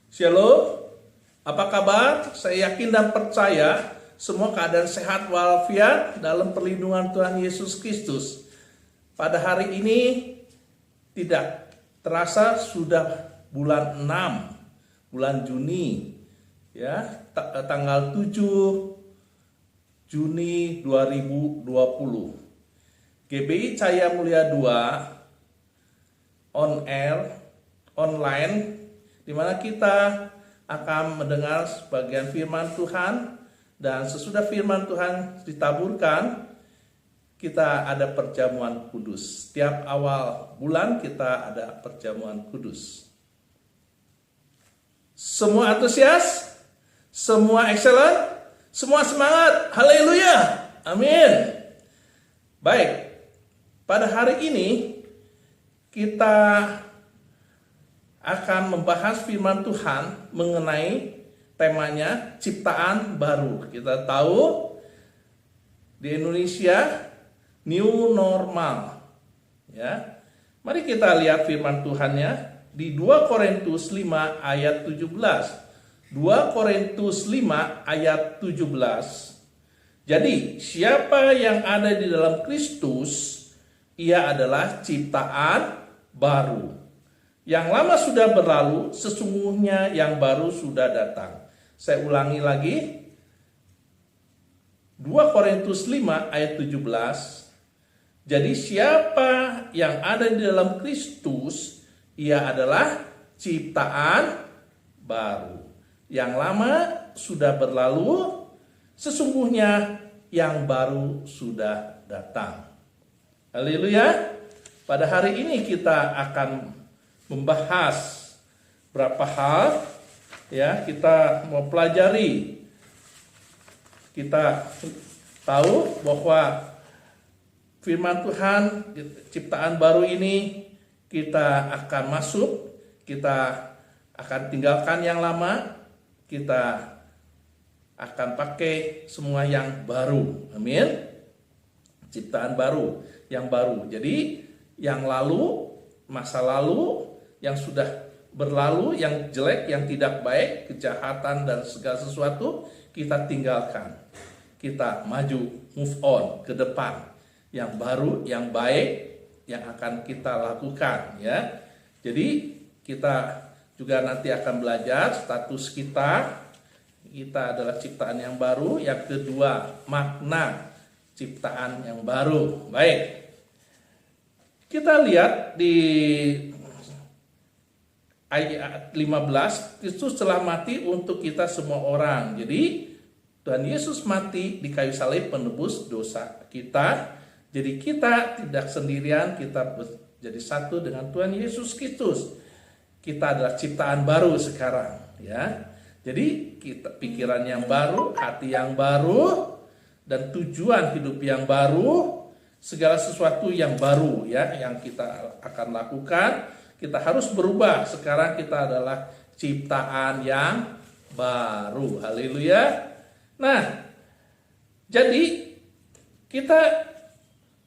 Shalom, apa kabar? Saya yakin dan percaya semua keadaan sehat walafiat dalam perlindungan Tuhan Yesus Kristus. Pada hari ini tidak terasa sudah bulan 6, bulan Juni, ya, tanggal 7 Juni 2020. GBI Cahaya Mulia 2 on air, online, di mana kita akan mendengar sebagian firman Tuhan, dan sesudah firman Tuhan ditaburkan, kita ada perjamuan kudus. Setiap awal bulan kita ada perjamuan kudus. Semua antusias, semua excellent, semua semangat, haleluya, amin. Baik, pada hari ini kita akan membahas firman Tuhan mengenai temanya ciptaan baru. Kita tahu di Indonesia new normal, ya. Mari kita lihat firman Tuhannya di 2 Korintus 5 ayat 17. 2 Korintus 5 ayat 17. Jadi, siapa yang ada di dalam Kristus, ia adalah ciptaan baru. Yang lama sudah berlalu, sesungguhnya yang baru sudah datang. Saya ulangi lagi. 2 Korintus 5 ayat 17. Jadi siapa yang ada di dalam Kristus, ia adalah ciptaan baru. Yang lama sudah berlalu, sesungguhnya yang baru sudah datang. Haleluya. Pada hari ini kita akan membahas berapa hal, ya. Kita mau pelajari, kita tahu bahwa firman Tuhan ciptaan baru ini kita akan masuk, kita akan tinggalkan yang lama, kita akan pakai semua yang baru. Amin. Ciptaan baru, yang baru. Jadi yang lalu, masa lalu, yang sudah berlalu, yang jelek, yang tidak baik, kejahatan dan segala sesuatu, kita tinggalkan. Kita maju, move on ke depan. Yang baru, yang baik, yang akan kita lakukan, ya. Jadi kita juga nanti akan belajar status kita. Kita adalah ciptaan yang baru. Yang kedua, makna ciptaan yang baru. Baik. Kita lihat di ayat 15, Kristus telah mati untuk kita semua orang. Jadi Tuhan Yesus mati di kayu salib menebus dosa kita. Jadi kita tidak sendirian, kita jadi satu dengan Tuhan Yesus Kristus. Kita adalah ciptaan baru sekarang, ya. Jadi kita pikiran yang baru, hati yang baru, dan tujuan hidup yang baru, segala sesuatu yang baru, ya, yang kita akan lakukan. Kita harus berubah. Sekarang kita adalah ciptaan yang baru. Haleluya. Nah, jadi kita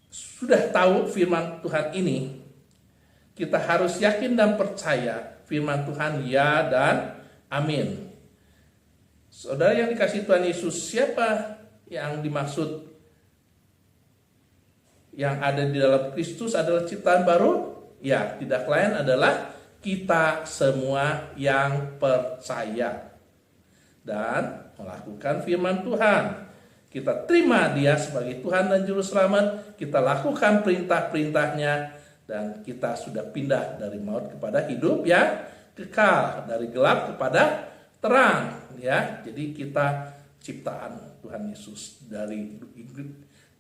sudah tahu firman Tuhan ini. Kita harus yakin dan percaya firman Tuhan ya dan amin. Saudara yang dikasihi Tuhan Yesus, siapa yang dimaksud yang ada di dalam Kristus adalah ciptaan baru? Ya, tidak lain adalah kita semua yang percaya dan melakukan firman Tuhan. Kita terima Dia sebagai Tuhan dan Juru Selamat, kita lakukan perintah-perintahnya, dan kita sudah pindah dari maut kepada hidup yang kekal, dari gelap kepada terang, ya. Jadi kita ciptaan Tuhan Yesus. Dari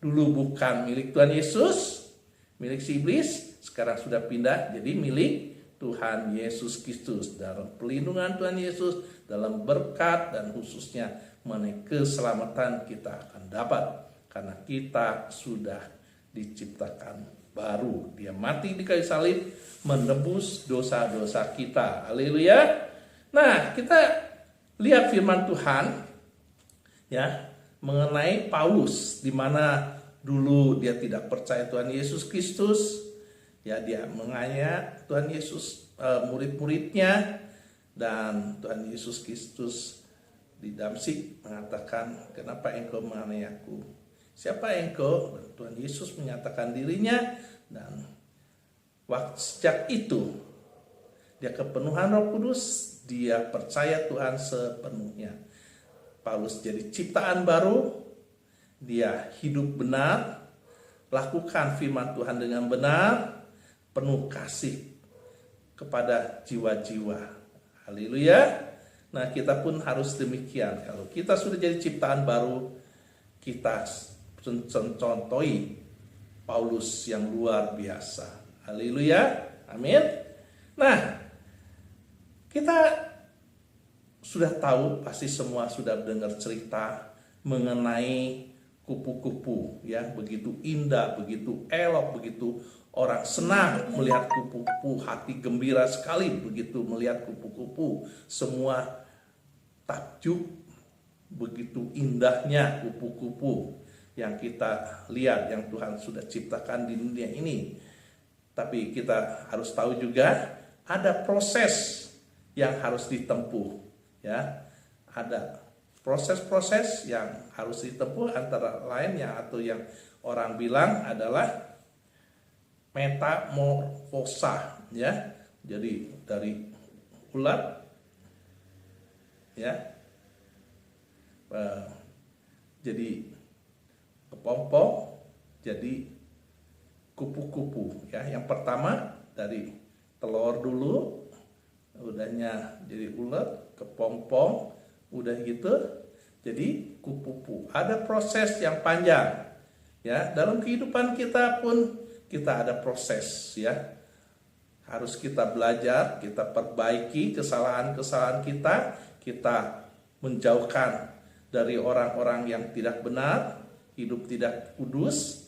dulu bukan milik Tuhan Yesus, milik si iblis, sekarang sudah pindah jadi milik Tuhan Yesus Kristus. Dalam perlindungan Tuhan Yesus, dalam berkat dan khususnya mengenai keselamatan kita akan dapat, karena kita sudah diciptakan baru. Dia mati di kayu salib menebus dosa-dosa kita. Haleluya. Nah, kita lihat firman Tuhan, ya, mengenai Paulus, di mana dulu dia tidak percaya Tuhan Yesus Kristus, ya, dia menganya Tuhan Yesus, murid-muridnya, Dan Tuhan Yesus Kristus di Damsyik mengatakan, kenapa engkau menganiaya aku? Siapa engkau? Dan Tuhan Yesus menyatakan dirinya, dan sejak itu dia kepenuhan Roh Kudus, dia percaya Tuhan sepenuhnya. Paulus jadi ciptaan baru, dia hidup benar, lakukan firman Tuhan dengan benar, penuh kasih kepada jiwa-jiwa. Haleluya. Nah, kita pun harus demikian. Kalau kita sudah jadi ciptaan baru, kita contohi Paulus yang luar biasa. Haleluya. Amin. Nah, kita sudah tahu, pasti semua sudah dengar cerita mengenai kupu-kupu, ya, begitu indah, begitu elok, begitu orang senang melihat kupu-kupu, hati gembira sekali begitu melihat kupu-kupu. Semua takjub begitu indahnya kupu-kupu yang kita lihat, yang Tuhan sudah ciptakan di dunia ini. Tapi kita harus tahu juga ada proses yang harus ditempuh, ya. Ada proses-proses yang harus ditempuh, antara lainnya atau yang orang bilang adalah metamorfosa, ya. Jadi dari ulat, ya, jadi kepompong, jadi kupu-kupu, ya. Yang pertama dari telur dulu, udahnya jadi ulat, kepompong, udah gitu jadi kupu-kupu. Ada proses yang panjang, ya. Dalam kehidupan kita pun kita ada proses, ya. Harus kita belajar, kita perbaiki kesalahan-kesalahan kita menjauhkan dari orang-orang yang tidak benar, hidup tidak kudus.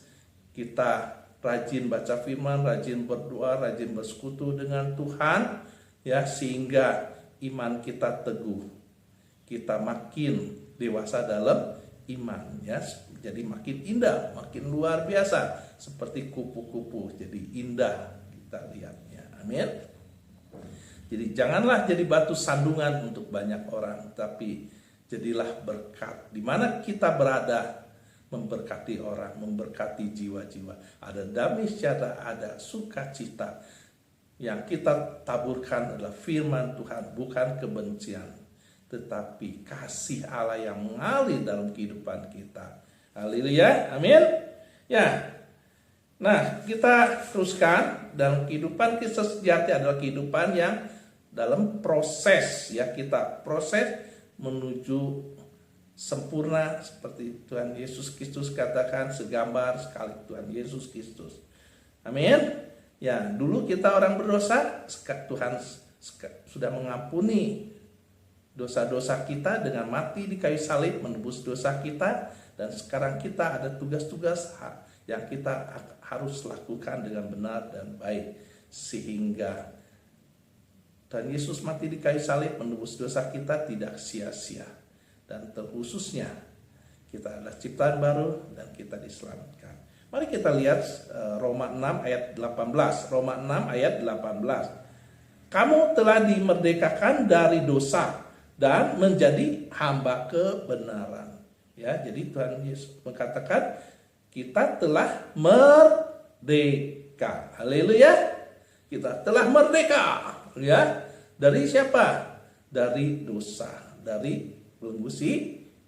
Kita rajin baca firman, rajin berdoa, rajin bersekutu dengan Tuhan, ya, sehingga iman kita teguh. Kita makin dewasa dalam iman, ya. Jadi makin indah, makin luar biasa, seperti kupu-kupu. Jadi indah kita lihatnya. Amin. Jadi janganlah jadi batu sandungan untuk banyak orang, tapi jadilah berkat. Di mana kita berada, memberkati orang, memberkati jiwa-jiwa. Ada damai sejahtera, ada sukacita. Yang kita taburkan adalah firman Tuhan, bukan kebencian, tetapi kasih Allah yang mengalir dalam kehidupan kita. Haleluya, amin. Ya, nah, kita teruskan. Dalam kehidupan kita sejati adalah kehidupan yang dalam proses, ya. Kita proses menuju sempurna seperti Tuhan Yesus Kristus katakan, segambar sekali Tuhan Yesus Kristus. Amin. Ya, dulu kita orang berdosa, Tuhan sudah mengampuni dosa-dosa kita dengan mati di kayu salib, menebus dosa kita. Dan sekarang kita ada tugas-tugas yang kita harus lakukan dengan benar dan baik, sehingga Tuhan Yesus mati di kayu salib menebus dosa kita tidak sia-sia. Dan terkhususnya kita adalah ciptaan baru dan kita diselamatkan. Mari kita lihat Roma 6 ayat 18. Roma 6 ayat 18. Kamu telah dimerdekakan dari dosa dan menjadi hamba kebenaran. Ya, jadi Tuhan Yesus mengatakan kita telah merdeka. Haleluya. Kita telah merdeka, ya. Dari siapa? Dari dosa, dari belenggu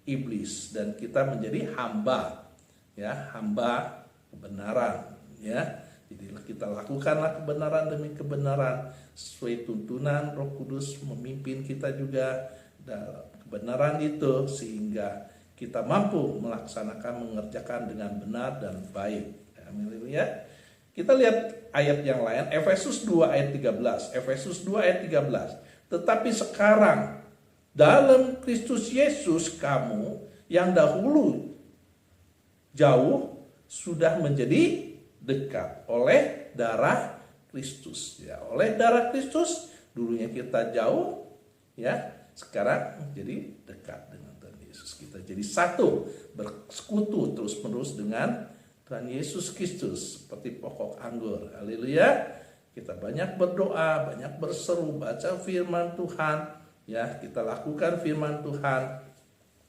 iblis, dan kita menjadi hamba, ya, hamba kebenaran, ya. Jadi kita lakukanlah kebenaran demi kebenaran sesuai tuntunan Roh Kudus memimpin kita juga dalam kebenaran itu, sehingga kita mampu melaksanakan, mengerjakan dengan benar dan baik. Amin, ya. Kita lihat ayat yang lain, Efesus 2 ayat 13. Efesus 2 ayat 13. Tetapi sekarang dalam Kristus Yesus kamu yang dahulu jauh sudah menjadi dekat oleh darah Kristus, ya. Oleh darah Kristus dulunya kita jauh, ya, sekarang jadi dekat dengan Tuhan Yesus. Kita jadi satu, bersekutu terus-menerus dengan Tuhan Yesus Kristus seperti pokok anggur. Haleluya. Kita banyak berdoa, banyak berseru, baca firman Tuhan, Ya, kita lakukan firman Tuhan,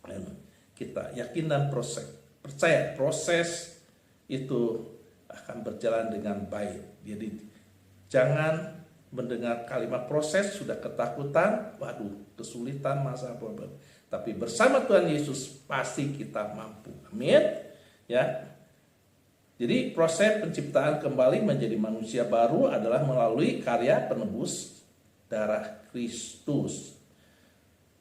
dan kita yakin dan percaya proses itu akan berjalan dengan baik. Jadi jangan mendengar kalimat proses sudah ketakutan, waduh, kesulitan, masa problem. Tapi bersama Tuhan Yesus pasti kita mampu. Amin. Ya. Jadi proses penciptaan kembali menjadi manusia baru adalah melalui karya penebus darah Kristus.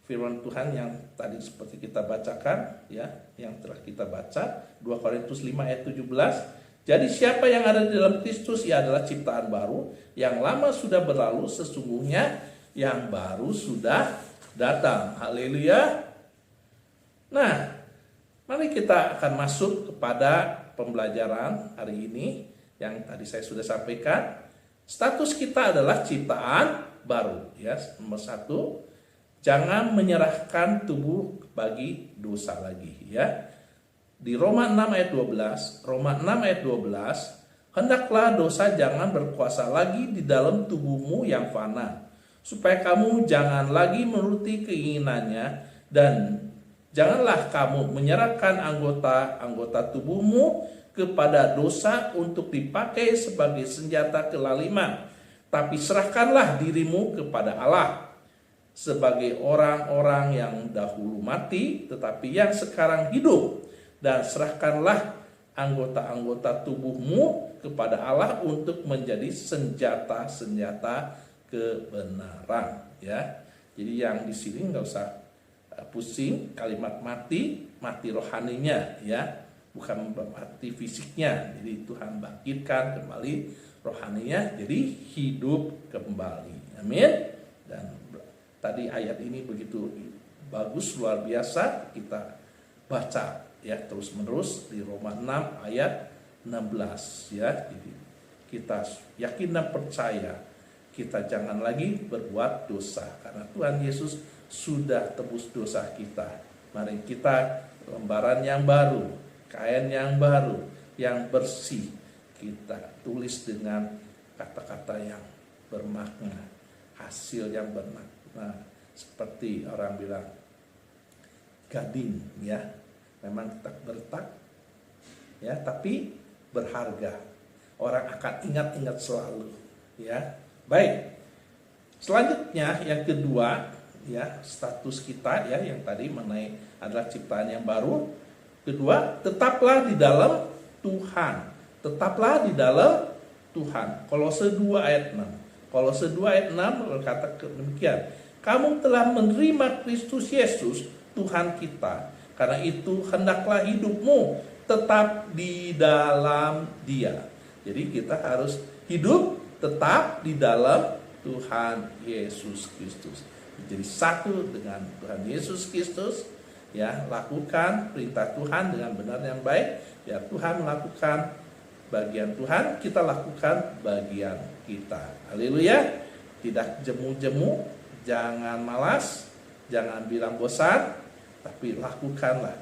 Firman Tuhan yang tadi seperti kita bacakan, ya, yang telah kita baca, 2 Korintus 5 ayat 17. Jadi siapa yang ada di dalam Kristus, ia adalah ciptaan baru, yang lama sudah berlalu, sesungguhnya yang baru sudah datang. Haleluya. Nah, mari kita akan masuk kepada pembelajaran hari ini yang tadi saya sudah sampaikan. Status kita adalah ciptaan baru, ya. Nomor 1, jangan menyerahkan tubuh bagi dosa lagi, ya. Di Roma 6 ayat 12, hendaklah dosa jangan berkuasa lagi di dalam tubuhmu yang fana, supaya kamu jangan lagi menuruti keinginannya, dan janganlah kamu menyerahkan anggota-anggota tubuhmu kepada dosa untuk dipakai sebagai senjata kelaliman, tapi serahkanlah dirimu kepada Allah sebagai orang-orang yang dahulu mati, tetapi yang sekarang hidup, dan serahkanlah anggota-anggota tubuhmu kepada Allah untuk menjadi senjata-senjata kebenaran, ya. Jadi yang di sini nggak usah pusing kalimat mati rohaninya, ya, bukan mati fisiknya. Jadi Tuhan bangkitkan kembali rohaninya, jadi hidup kembali. Amin. Dan tadi ayat ini begitu bagus, luar biasa, kita baca, ya, terus menerus di Roma 6 ayat 16, ya. Jadi kita yakin dan percaya kita jangan lagi berbuat dosa karena Tuhan Yesus sudah tebus dosa kita. Mari kita lembaran yang baru, kain yang baru, yang bersih, kita tulis dengan kata-kata yang bermakna, hasil yang bermakna, seperti orang bilang gading, ya. Memang tak bertak, ya, tapi berharga. Orang akan ingat-ingat selalu, ya. Baik. Selanjutnya yang kedua, ya, status kita, ya, yang tadi mengenai adalah ciptaan yang baru. Kedua, tetaplah di dalam Tuhan. Tetaplah di dalam Tuhan. Kolose 2 ayat 6. Kolose 2 ayat 6 berkata demikian. Kamu telah menerima Kristus Yesus Tuhan kita. Karena itu hendaklah hidupmu tetap di dalam Dia. Jadi kita harus hidup tetap di dalam Tuhan Yesus Kristus. Jadi satu dengan Tuhan Yesus Kristus, ya, lakukan perintah Tuhan dengan benar yang baik, ya. Tuhan melakukan bagian Tuhan, kita lakukan bagian kita. Haleluya. Tidak jemu-jemu, jangan malas, jangan bilang bosan, tapi lakukanlah,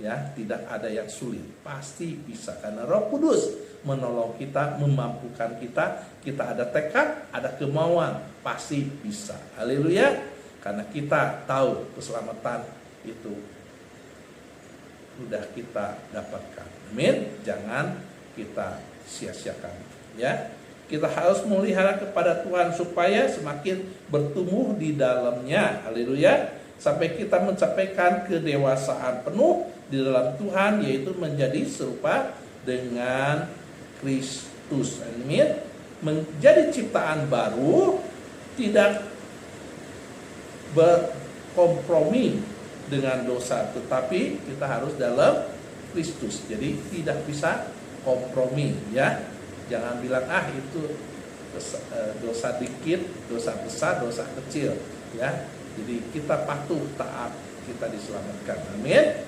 ya. Tidak ada yang sulit, pasti bisa karena Roh Kudus menolong kita, memampukan kita. Kita ada tekad, ada kemauan, pasti bisa. Haleluya. Karena kita tahu keselamatan itu sudah kita dapatkan. Amin. Jangan kita sia-siakan, ya. Kita harus melihara kepada Tuhan supaya semakin bertumbuh di dalamnya. Haleluya. Sampai kita mencapaikan kedewasaan penuh di dalam Tuhan, yaitu menjadi serupa dengan Kristus. Amin. Menjadi ciptaan baru tidak berkompromi dengan dosa, tetapi kita harus dalam Kristus. Jadi tidak bisa kompromi, ya. Jangan bilang itu dosa dikit, dosa besar, dosa kecil, ya. Jadi kita patuh taat, kita diselamatkan. Amin.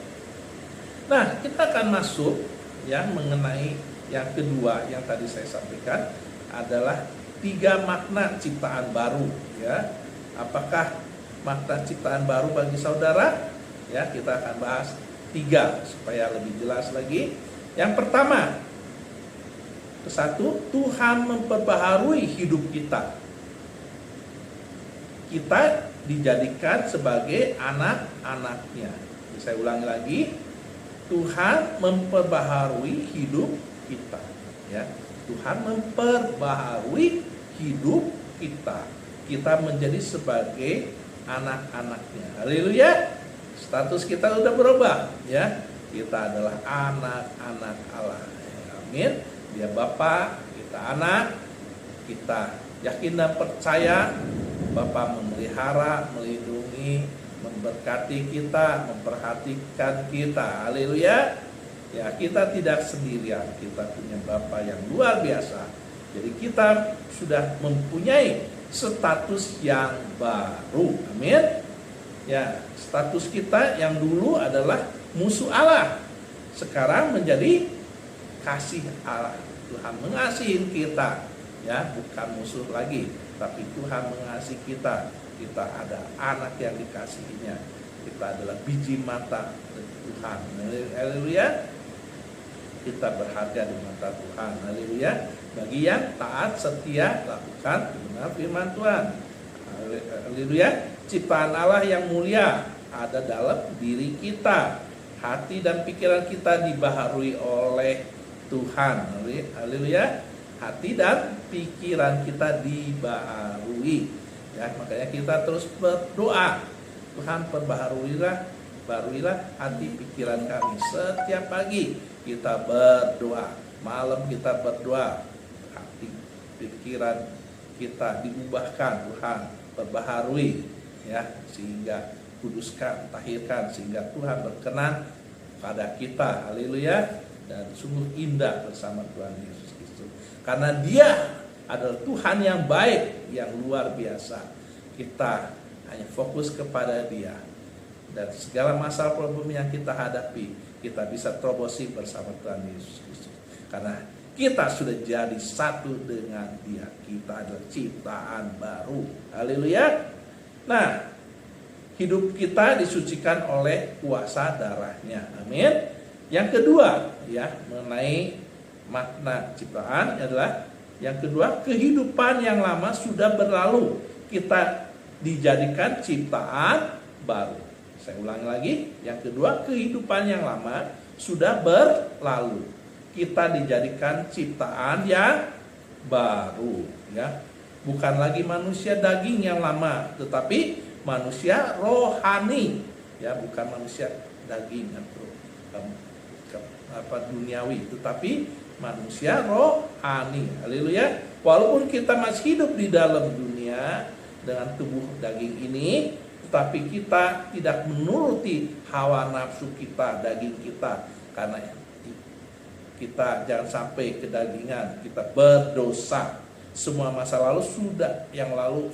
Nah, kita akan masuk, ya, mengenai yang kedua yang tadi saya sampaikan adalah 3 makna ciptaan baru, ya. Apakah makna ciptaan baru bagi saudara? Ya, kita akan bahas 3 supaya lebih jelas lagi. Yang pertama, Tuhan memperbaharui hidup kita. Kita dijadikan sebagai anak-anaknya. Saya ulangi lagi, Tuhan memperbaharui hidup kita, ya. Tuhan memperbaharui hidup kita. Kita menjadi sebagai anak-anaknya. Haleluya. Status kita sudah berubah, ya. Kita adalah anak-anak Allah. Amin. Dia Bapa, kita anak. Kita yakin dan percaya Bapa memelihara, melindungi, memberkati kita, memperhatikan kita. Haleluya. Ya, kita tidak sendirian. Kita punya Bapa yang luar biasa. Jadi kita sudah mempunyai status yang baru. Amin. Ya, status kita yang dulu adalah musuh Allah, sekarang menjadi kasih Allah. Tuhan mengasihi kita, ya, bukan musuh lagi, tapi Tuhan mengasihi kita. Kita ada anak yang dikasihinya. Kita adalah biji mata Tuhan. Haleluya. Kita berharga di mata Tuhan. Haleluya. Bagi yang taat, setia, lakukan benar firman Tuhan. Haleluya. Ciptaan Allah yang mulia ada dalam diri kita. Hati dan pikiran kita dibaharui oleh Tuhan. Haleluya. Hati dan pikiran kita dibaharui. Ya, makanya kita terus berdoa. Tuhan baruilah hati pikiran kami. Setiap pagi kita berdoa, malam kita berdoa. Hati pikiran kita diubahkan, Tuhan perbaharui, ya, sehingga kuduskan, tahirkan, sehingga Tuhan berkenan pada kita. Haleluya. Dan sungguh indah bersama Tuhan Yesus Kristus, karena Dia adalah Tuhan yang baik, yang luar biasa. Kita hanya fokus kepada Dia, dan segala masalah problem yang kita hadapi kita bisa terobosi bersama Tuhan Yesus Kristus, karena kita sudah jadi satu dengan Dia. Kita adalah ciptaan baru. Haleluya. Nah, hidup kita disucikan oleh kuasa darahnya. Amin. Yang kedua, ya, mengenai makna ciptaan adalah yang kedua, kehidupan yang lama sudah berlalu. Kita dijadikan ciptaan baru. Saya ulangi lagi, yang kedua, kehidupan yang lama sudah berlalu. Kita dijadikan ciptaan yang baru, ya. Bukan lagi manusia daging yang lama, tetapi manusia rohani, ya, bukan manusia daging atau duniawi, tetapi manusia rohani. Haleluya. Walaupun kita masih hidup di dalam dunia dengan tubuh daging ini, tetapi kita tidak menuruti hawa nafsu kita, daging kita, karena kita jangan sampai kedagingan, kita berdosa. Semua masa lalu sudah, yang lalu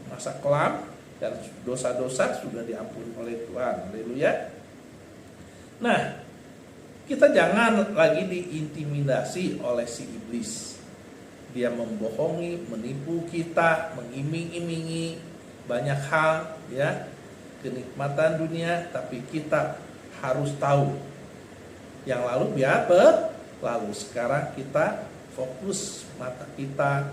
masa kelam dan dosa-dosa sudah diampuni oleh Tuhan. Haleluya. Nah, kita jangan lagi diintimidasi oleh si iblis. Dia membohongi, menipu kita, mengiming-imingi banyak hal, ya, kenikmatan dunia, tapi kita harus tahu yang lalu biar berlalu. Sekarang kita fokus mata kita,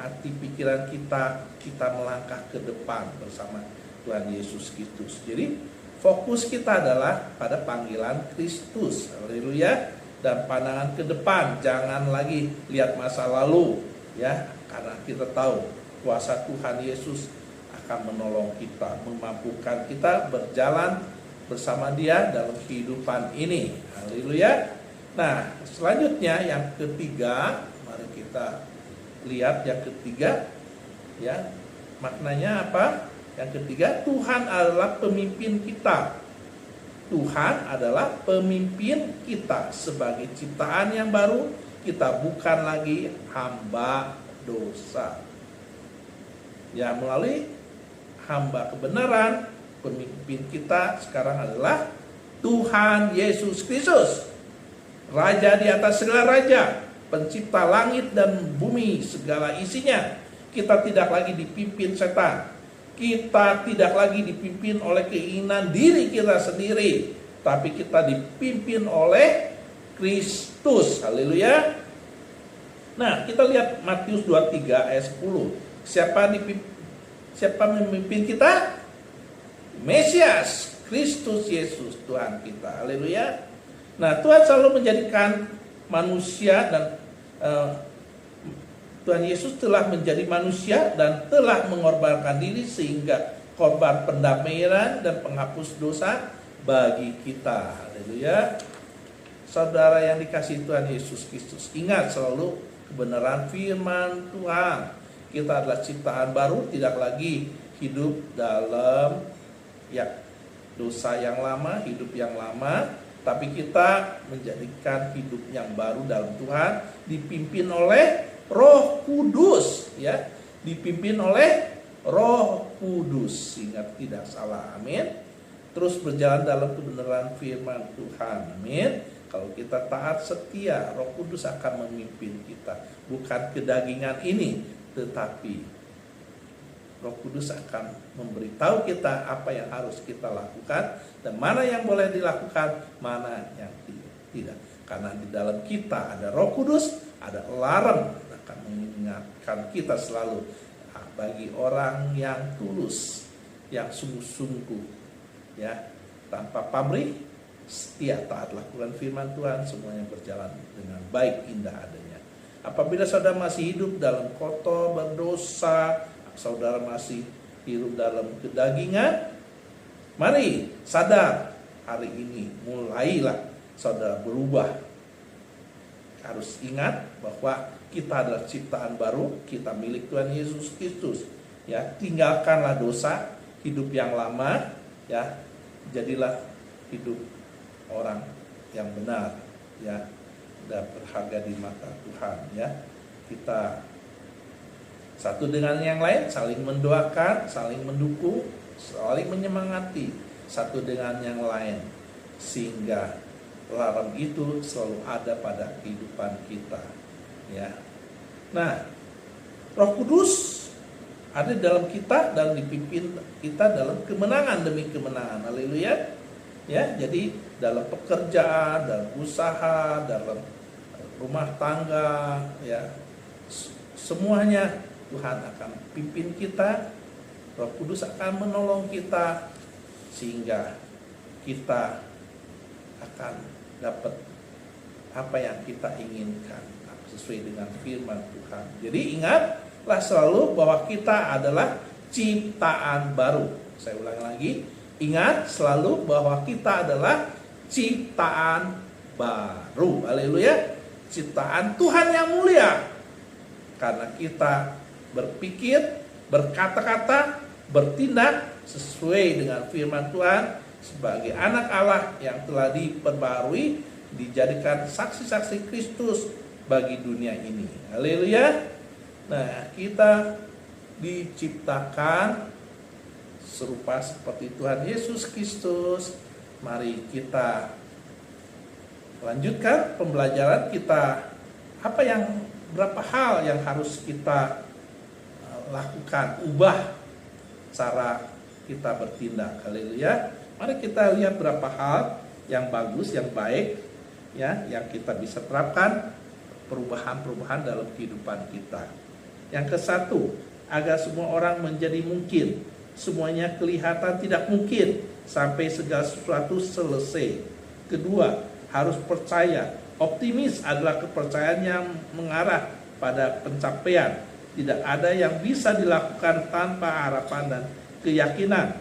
hati pikiran kita melangkah ke depan bersama Tuhan Yesus Kristus. Jadi fokus kita adalah pada panggilan Kristus. Haleluya. Dan pandangan ke depan, jangan lagi lihat masa lalu, ya, karena kita tahu kuasa Tuhan Yesus akan menolong kita, memampukan kita berjalan bersama Dia dalam kehidupan ini. Haleluya. Nah, selanjutnya yang ketiga, mari kita lihat yang ketiga, ya. Maknanya apa? Yang ketiga, Tuhan adalah pemimpin kita. Tuhan adalah pemimpin kita. Sebagai ciptaan yang baru, kita bukan lagi hamba dosa. Ya, melalui hamba kebenaran, pemimpin kita sekarang adalah Tuhan Yesus Kristus. Raja di atas segala raja, pencipta langit dan bumi segala isinya. Kita tidak lagi dipimpin setan. Kita tidak lagi dipimpin oleh keinginan diri kita sendiri, tapi kita dipimpin oleh Kristus. Haleluya. Nah, kita lihat Matius 23 ayat 10. Siapa memimpin kita? Mesias, Kristus Yesus Tuhan kita. Haleluya. Nah, Tuhan selalu menjadikan manusia dan Tuhan Yesus telah menjadi manusia dan telah mengorbankan diri sehingga korban pendamaian dan penghapus dosa bagi kita. Haleluya. Saudara yang dikasihi Tuhan Yesus Kristus, ingat selalu kebenaran firman Tuhan. Kita adalah ciptaan baru, tidak lagi hidup dalam dosa yang lama, hidup yang lama, tapi kita menjadikan hidup yang baru dalam Tuhan, dipimpin oleh Roh Kudus, ya, dipimpin oleh Roh Kudus, sehingga tidak salah. Amin. Terus berjalan dalam kebenaran firman Tuhan. Amin. Kalau kita taat setia, Roh Kudus akan memimpin kita. Bukan kedagingan ini, tetapi Roh Kudus akan memberitahu kita apa yang harus kita lakukan dan mana yang boleh dilakukan, mana yang tidak. Karena di dalam kita ada Roh Kudus, ada alarm akan mengingatkan kita selalu. Bagi orang yang tulus, yang sungguh-sungguh, ya, tanpa pamrih, setia taat lakukan firman Tuhan, semuanya berjalan dengan baik, indah adanya. Apabila saudara masih hidup dalam kotor, berdosa, saudara masih hidup dalam kedagingan, mari sadar, hari ini mulailah saudara berubah. Harus ingat bahwa kita adalah ciptaan baru, kita milik Tuhan Yesus Kristus. Ya, tinggalkanlah dosa, hidup yang lama, ya, jadilah hidup orang yang benar, ya, dan berharga di mata Tuhan, ya. Kita satu dengan yang lain saling mendoakan, saling mendukung, saling menyemangati satu dengan yang lain, sehingga larang itu selalu ada pada kehidupan kita, ya. Nah, Roh Kudus ada di dalam kita dan dipimpin kita dalam kemenangan demi kemenangan. Haleluya. Ya, jadi dalam pekerjaan, dalam usaha, dalam rumah tangga, ya, semuanya Tuhan akan pimpin kita. Roh Kudus akan menolong kita sehingga kita akan dapat apa yang kita inginkan sesuai dengan firman Tuhan. Jadi ingatlah selalu bahwa kita adalah ciptaan baru. Saya ulang lagi, ingat selalu bahwa kita adalah ciptaan baru. Haleluya. Ciptaan Tuhan yang mulia. Karena kita berpikir, berkata-kata, bertindak sesuai dengan firman Tuhan sebagai anak Allah yang telah diperbarui, dijadikan saksi-saksi Kristus bagi dunia ini. Haleluya. Nah, kita diciptakan serupa seperti Tuhan Yesus Kristus. Mari kita lanjutkan pembelajaran kita. Berapa hal yang harus kita lakukan, ubah cara kita bertindak. Haleluya. Mari kita lihat berapa hal yang bagus, yang baik, ya, yang kita bisa terapkan, perubahan-perubahan dalam kehidupan kita. Yang ke-1, agar semua orang menjadi mungkin. Semuanya kelihatan tidak mungkin sampai segala sesuatu selesai. Kedua, harus percaya. Optimis adalah kepercayaan yang mengarah pada pencapaian. Tidak ada yang bisa dilakukan tanpa harapan dan keyakinan.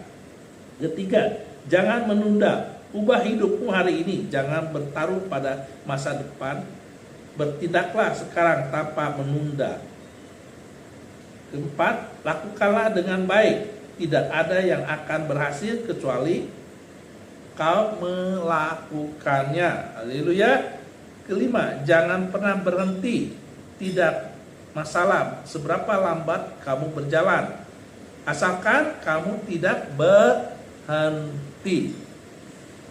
Ketiga, jangan menunda. Ubah hidupmu hari ini. Jangan bertaruh pada masa depan. Bertindaklah sekarang tanpa menunda. Keempat, lakukanlah dengan baik. Tidak ada yang akan berhasil kecuali kau melakukannya. Haleluya. Kelima, jangan pernah berhenti. Tidak masalah seberapa lambat kamu berjalan, asalkan kamu tidak berhenti.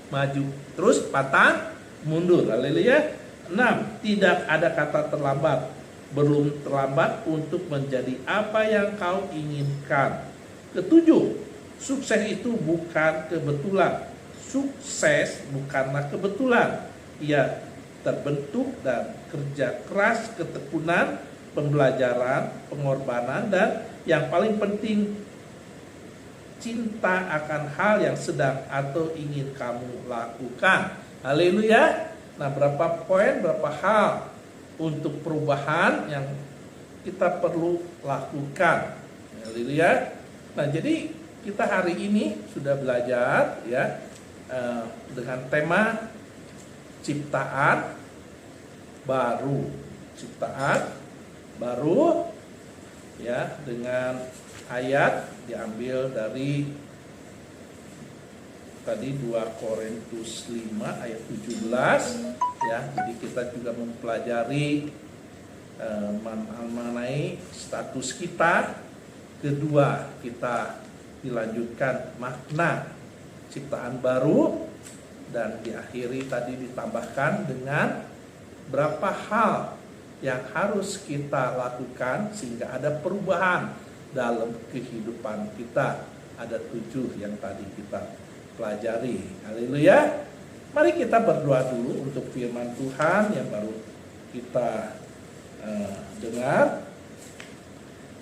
Maju terus, pantang mundur. Haleluya. 6. Tidak ada kata terlambat. Belum terlambat untuk menjadi apa yang kau inginkan. Ketujuh, sukses itu bukan kebetulan. Sukses bukanlah kebetulan. Ia terbentuk dan kerja keras, ketekunan, pembelajaran, pengorbanan, dan yang paling penting cinta akan hal yang sedang atau ingin kamu lakukan. Haleluya. Nah, berapa poin, berapa hal untuk perubahan yang kita perlu lakukan. Haleluya. Nah, jadi kita hari ini sudah belajar ya dengan tema ciptaan baru. Ciptaan baru ya, dengan ayat diambil dari tadi 2 Korintus 5 ayat 17 ya. Jadi kita juga mempelajari mengenai status kita. Kedua, kita dilanjutkan makna ciptaan baru, dan diakhiri tadi ditambahkan dengan berapa hal yang harus kita lakukan sehingga ada perubahan dalam kehidupan kita. Ada 7 yang tadi kita pelajari. Haleluya. Mari kita berdoa dulu untuk firman Tuhan yang baru kita dengar.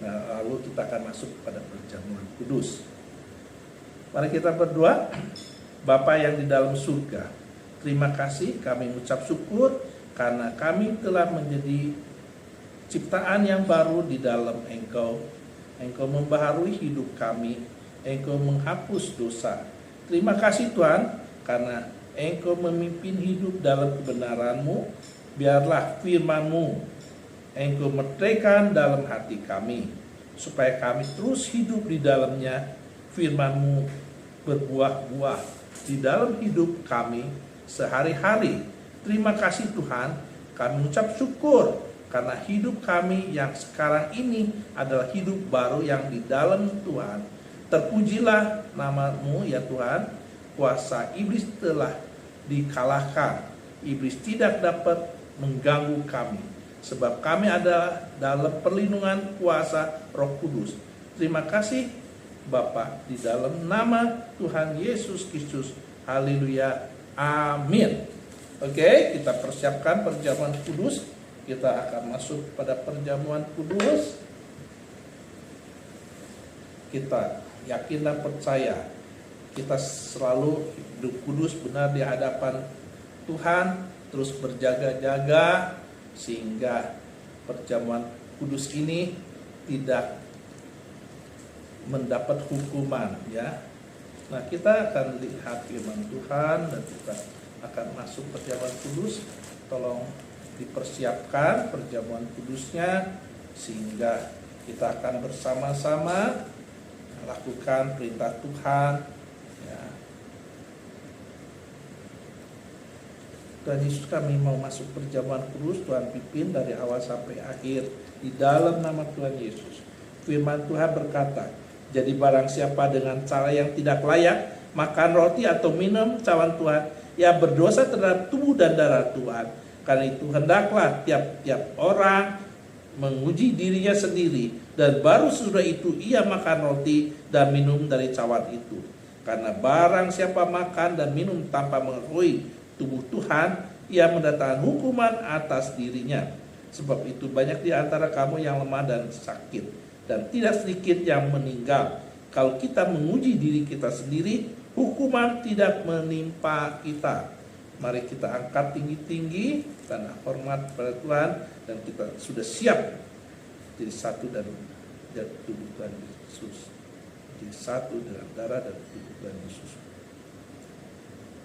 Nah, lalu kita akan masuk pada perjamuan kudus. Mari kita berdoa. Bapa yang di dalam surga, terima kasih, kami mengucap syukur karena kami telah menjadi ciptaan yang baru di dalam Engkau. Engkau membaharui hidup kami, Engkau menghapus dosa. Terima kasih Tuhan, karena Engkau memimpin hidup dalam kebenaran-Mu. Biarlah firman-Mu Engkau merdekakan dalam hati kami, supaya kami terus hidup di dalamnya. Firman-Mu berbuah-buah di dalam hidup kami sehari-hari. Terima kasih Tuhan, kami ucap syukur karena hidup kami yang sekarang ini adalah hidup baru yang di dalam Tuhan. Terpujilah nama-Mu ya Tuhan. Kuasa iblis telah dikalahkan. Iblis tidak dapat mengganggu kami, sebab kami adalah dalam perlindungan kuasa Roh Kudus. Terima kasih Bapa, di dalam nama Tuhan Yesus Kristus. Haleluya. Amin. Oke, kita persiapkan perjamuan kudus. Kita akan masuk pada perjamuan kudus. Kita yakin dan percaya kita selalu hidup kudus benar di hadapan Tuhan, terus berjaga-jaga sehingga perjamuan kudus ini tidak mendapat hukuman ya. Nah, kita akan lihat firman Tuhan dan kita akan masuk perjamuan kudus. Tolong dipersiapkan perjamuan kudusnya sehingga kita akan bersama-sama lakukan perintah Tuhan ya. Tuhan Yesus, kami mau masuk perjamuan kudus. Tuhan pimpin dari awal sampai akhir di dalam nama Tuhan Yesus. Firman Tuhan berkata, jadi barang siapa dengan cara yang tidak layak makan roti atau minum cawan Tuhan, ia berdosa terhadap tubuh dan darah Tuhan. Karena itu hendaklah tiap-tiap orang menguji dirinya sendiri, dan baru sesudah itu ia makan roti dan minum dari cawan itu. Karena barang siapa makan dan minum tanpa mengetahui tubuh Tuhan, ia mendatangkan hukuman atas dirinya. Sebab itu banyak di antara kamu yang lemah dan sakit, dan tidak sedikit yang meninggal. Kalau kita menguji diri kita sendiri, hukuman tidak menimpa kita. Mari kita angkat tinggi-tinggi tanda hormat pada Tuhan, dan kita sudah siap jadi satu dan tubuh Tuhan Yesus. Jadi satu dengan darah dan tubuh Tuhan Yesus.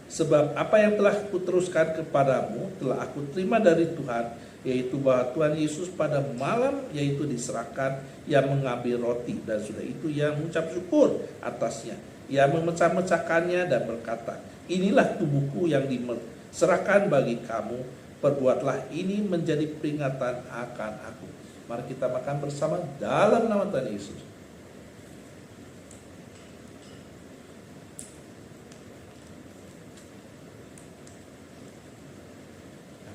Sebab apa yang telah kuteruskan kepadamu telah aku terima dari Tuhan, yaitu bahwa Tuhan Yesus pada malam yaitu diserahkan, ia mengambil roti, dan sudah itu ia mengucap syukur atasnya. Ia memecah-mecahkannya dan berkata, inilah tubuhku yang diserahkan bagi kamu, perbuatlah ini menjadi peringatan akan aku. Mari kita makan bersama dalam nama Tuhan Yesus.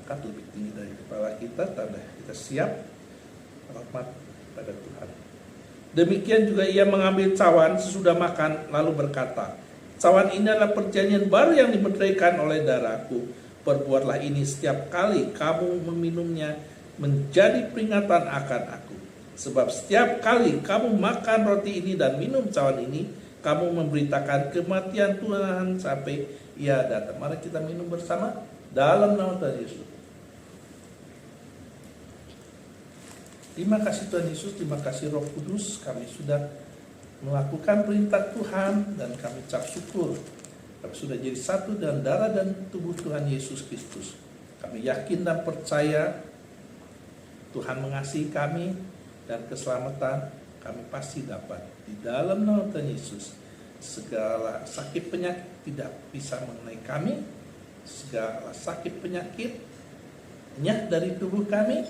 Angkat lebih tinggi dari kepala kita, tanda kita siap hormat pada Tuhan. Demikian juga ia mengambil cawan sesudah makan, lalu berkata, cawan ini adalah perjanjian baru yang dimeteraikan oleh darahku. Perbuatlah ini setiap kali kamu meminumnya, menjadi peringatan akan aku. Sebab setiap kali kamu makan roti ini dan minum cawan ini, kamu memberitakan kematian Tuhan sampai Ia datang. Mari kita minum bersama dalam nama Tuhan Yesus. Terima kasih Tuhan Yesus, terima kasih Roh Kudus, kami sudah melakukan perintah Tuhan dan kami ucap syukur. Kami sudah jadi satu dengan darah dan tubuh Tuhan Yesus Kristus. Kami yakin dan percaya Tuhan mengasihi kami dan keselamatan kami pasti dapat. Di dalam nama Tuhan Yesus, segala sakit penyakit tidak bisa mengenai kami. Segala sakit penyakit nyah dari tubuh kami.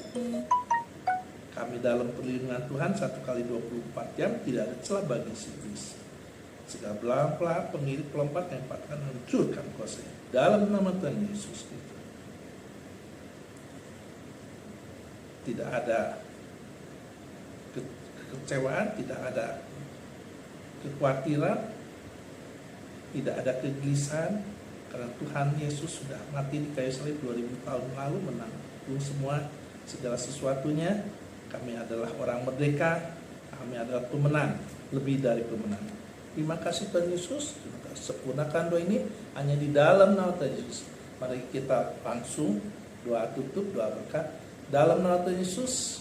Kami dalam perlindungan Tuhan 1x24 jam, tidak ada celah bagi iblis. Segala belang-belang pengirit pelompat yang patahkan hancurkan kuasanya. Dalam nama Tuhan Yesus Kristus. Tidak ada kekecewaan, tidak ada kekhawatiran, tidak ada kegelisahan, karena Tuhan Yesus sudah mati di kayu salib 2000 tahun lalu, menanggung semua segala sesuatunya. Kami adalah orang merdeka, kami adalah pemenang, lebih dari pemenang. Terima kasih Tuhan Yesus. Sempurnakan doa ini hanya di dalam nama Tuhan Yesus. Mari kita langsung doa tutup, doa berkat. Dalam nama Tuhan Yesus,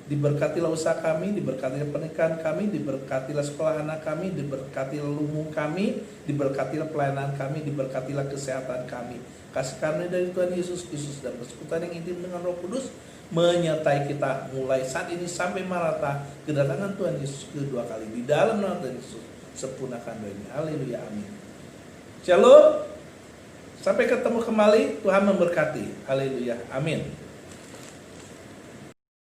diberkatilah usaha kami, diberkatilah pernikahan kami, diberkatilah sekolah anak kami, diberkatilah lumung kami, diberkatilah pelayanan kami, diberkatilah kesehatan kami. Kasih karunia dari Tuhan Yesus Kristus dan persekutuan yang intim dengan Roh Kudus menyertai kita mulai saat ini sampai Maranatha, kedatangan Tuhan Yesus kedua kali. Di dalam nama Tuhan Yesus, sempurnakan doa ini. Haleluya, amin. Shalom. Sampai ketemu kembali. Tuhan memberkati. Haleluya, amin.